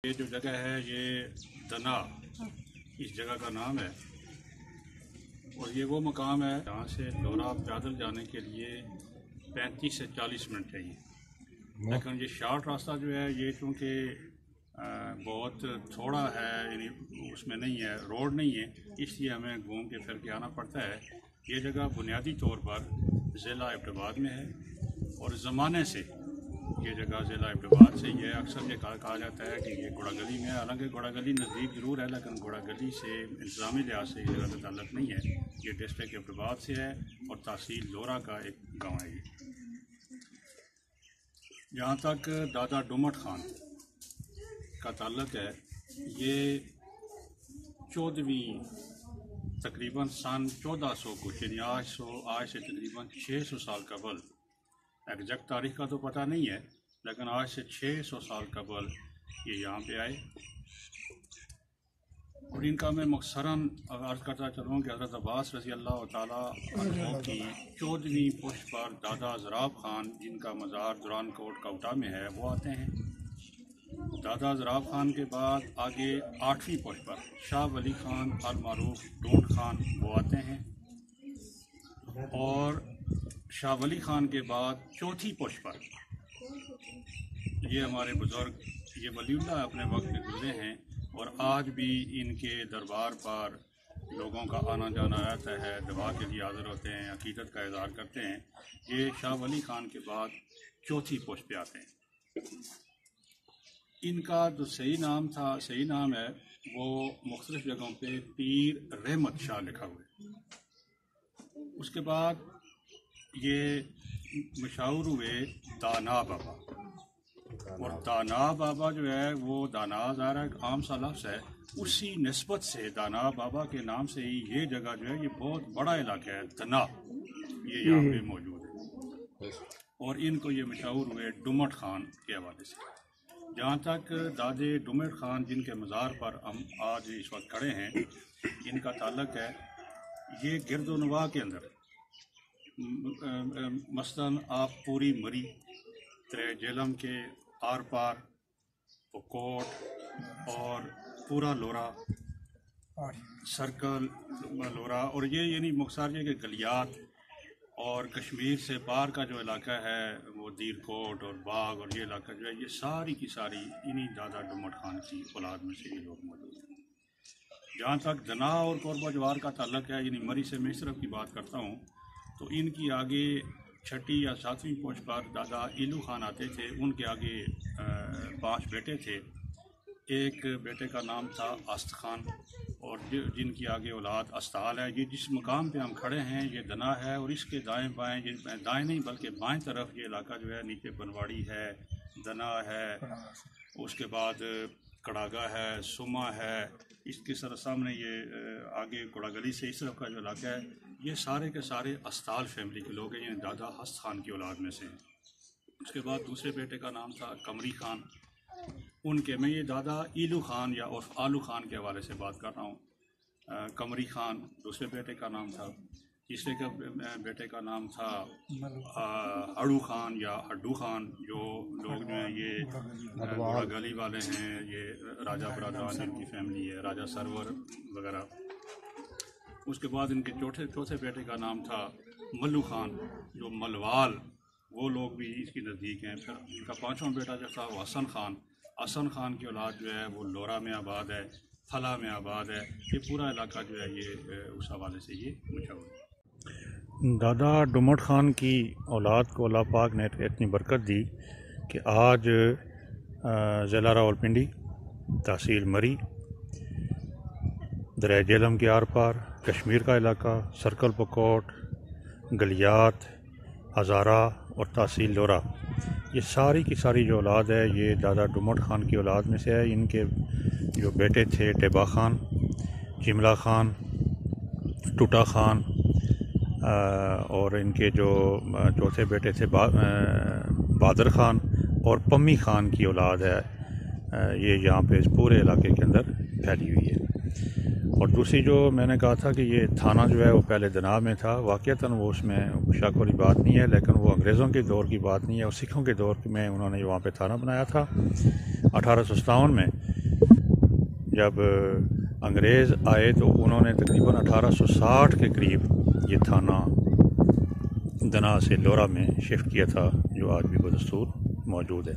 یہ جو جگہ ہے یہ دنا اس جگہ کا نام ہے اور یہ وہ مقام ہے جہاں سے لورا پیدل جانے کے لیے 35 سے 40 منٹ چاہیے، لیکن یہ شارٹ راستہ جو ہے یہ چونکہ بہت تھوڑا ہے، یعنی اس میں نہیں ہے، روڈ نہیں ہے، اس لیے ہمیں گھوم کے پھر کے آنا پڑتا ہے۔ یہ جگہ بنیادی طور پر ضلع ایبٹ آباد میں ہے اور زمانے سے یہ جگہ ضلع ایبٹ آباد سے ہی ہے۔ اکثر یہ کہا جاتا ہے کہ یہ گھوڑا گلی میں ہے، حالانکہ گھوڑا گلی نزدیک ضرور ہے لیکن گھوڑا گلی سے انتظامی لحاظ سے یہ جگہ کا تعلق نہیں ہے۔ یہ ڈسٹرکٹ ایبٹ آباد سے ہے اور تحصیل لورا کا ایک گاؤں ہے۔ یہ جہاں تک دادا ڈومٹ خان کا تعلق ہے، یہ 14ویں تقریباً سن 1400 کچھ، یعنی آج سے تقریباً 600 سال قبل، ایگزیکٹ تاریخ کا تو پتہ نہیں ہے لیکن آج سے 600 سال قبل یہ یہاں پہ آئے۔ اور ان کا میں مختصراً عرض کرتا چلوں کہ حضرت عباس رضی اللہ تعالیٰ عنہ کی 14ویں پشت پر دادا زراب خان، جن کا مزار دوران کوٹ کوٹا میں ہے، وہ آتے ہیں۔ دادا زراب خان کے بعد آگے 8ویں پشت پر شاہ ولی خان المعروف ڈونٹ خان وہ آتے ہیں، اور شاہ ولی خان کے بعد 4تھی پشت پر یہ ہمارے بزرگ، یہ ولی اللہ اپنے وقت میں گزرے ہیں اور آج بھی ان کے دربار پر لوگوں کا آنا جانا رہتا ہے، دعا کے لیے حاضر ہوتے ہیں، عقیدت کا اظہار کرتے ہیں۔ یہ شاہ ولی خان کے بعد 4تھی پشت پہ آتے ہیں۔ ان کا جو صحیح نام ہے وہ مختلف جگہوں پہ پیر رحمت شاہ لکھا ہوا ہے۔ اس کے بعد یہ مشہور ہوئے دانا بابا، اور دانا بابا جو ہے وہ دانا ظاہر ایک عام سا لفظ ہے، اسی نسبت سے دانا بابا کے نام سے ہی یہ جگہ جو ہے یہ بہت بڑا علاقہ ہے دنا، یہ یہاں پہ موجود ہے، اور ان کو یہ مشہور ہوئے ڈومٹ خان کے حوالے سے۔ جہاں تک دادے ڈومٹ خان جن کے مزار پر ہم آج اس وقت کھڑے ہیں، ان کا تعلق ہے، یہ گرد و نواح کے اندر مثلاً آپ پوری مری، ترے جیلم کے آر پار، کوٹ اور پورا لورا، سرکل لورا، اور یہ یعنی مختصر یہ کہ گلیات اور کشمیر سے پار کا جو علاقہ ہے وہ دیر کوٹ اور باغ، اور یہ علاقہ جو ہے یہ ساری کی ساری انہی دادا ڈومٹ خان کی اولاد میں سے یہ لوگ موجود ہیں۔ جہاں تک دنا اور کوربا جوار کا تعلق ہے، یعنی مری سے میں اس طرف کی بات کرتا ہوں، تو ان کی آگے 6ٹھی یا 7ویں پوسٹ پر دادا ایلو خان آتے تھے، ان کے آگے 5 بیٹے تھے۔ ایک بیٹے کا نام تھا آست خان، اور جن کی آگے اولاد استحال ہے۔ یہ جس مقام پہ ہم کھڑے ہیں یہ دنا ہے، اور اس کے دائیں بائیں، دائیں نہیں بلکہ بائیں طرف یہ علاقہ جو ہے نیچے بنواڑی ہے، دنا ہے، اس کے بعد کڑاگا ہے، سما ہے، اس کے سامنے یہ آگے گھوڑا گلی سے اس طرف کا جو علاقہ ہے، یہ سارے کے سارے استحال فیملی کے لوگ ہیں، یعنی دادا ہست خان کی اولاد میں سے ہیں۔ اس کے بعد دوسرے بیٹے کا نام تھا قمری خان، ان کے میں یہ دادا ایلو خان یا عرف آلو خان کے حوالے سے بات کر رہا ہوں۔ قمری خان دوسرے بیٹے کا نام تھا، تیسرے کا بیٹے کا نام تھا ہڑو خان یا ہڈو خان، جو لوگ جو ہیں یہ گھوڑا گلی والے ہیں، یہ راجہ برادران جن کی فیملی ہے، راجہ سرور وغیرہ۔ اس کے بعد ان کے چوتھے بیٹے کا نام تھا ملو خان، جو ملوال، وہ لوگ بھی اس کی نزدیک ہیں۔ پھر ان کا 5واں بیٹا جو تھا وہ حسن خان، حسن خان کی اولاد جو ہے وہ لورا میں آباد ہے، پھلا میں آباد ہے۔ یہ پورا علاقہ جو ہے یہ اس حوالے سے یہ مشہور ہے۔ دادا ڈومٹ خان کی اولاد کو اللہ پاک نے اتنی برکت دی کہ آج ضلع راولپنڈی، تحصیل مری، دریا جیلم کے آر پار، کشمیر کا علاقہ، سرکل پکوٹ، گلیات، ہزارہ اور تحصیل لورا، یہ ساری کی ساری جو اولاد ہے یہ دادا ڈومٹ خان کی اولاد میں سے ہے۔ ان کے جو بیٹے تھے ٹیبا خان، جملہ خان، ٹوٹا خان، اور ان کے جو چوتھے بیٹے تھے بادر خان اور پمی خان کی اولاد ہے، یہ یہاں پہ اس پورے علاقے کے اندر پھیلی ہوئی ہے۔ اور دوسری جو میں نے کہا تھا کہ یہ تھانہ جو ہے وہ پہلے دنا میں تھا، واقعتاً وہ اس میں شک والی بات نہیں ہے، لیکن وہ انگریزوں کے دور کی بات نہیں ہے، اور سکھوں کے دور میں انہوں نے وہاں پہ تھانہ بنایا تھا 1857 میں۔ جب انگریز آئے تو انہوں نے تقریباً 1860 کے قریب یہ تھانہ دنا سے لورا میں شفٹ کیا تھا، جو آج بھی بدستور موجود ہے۔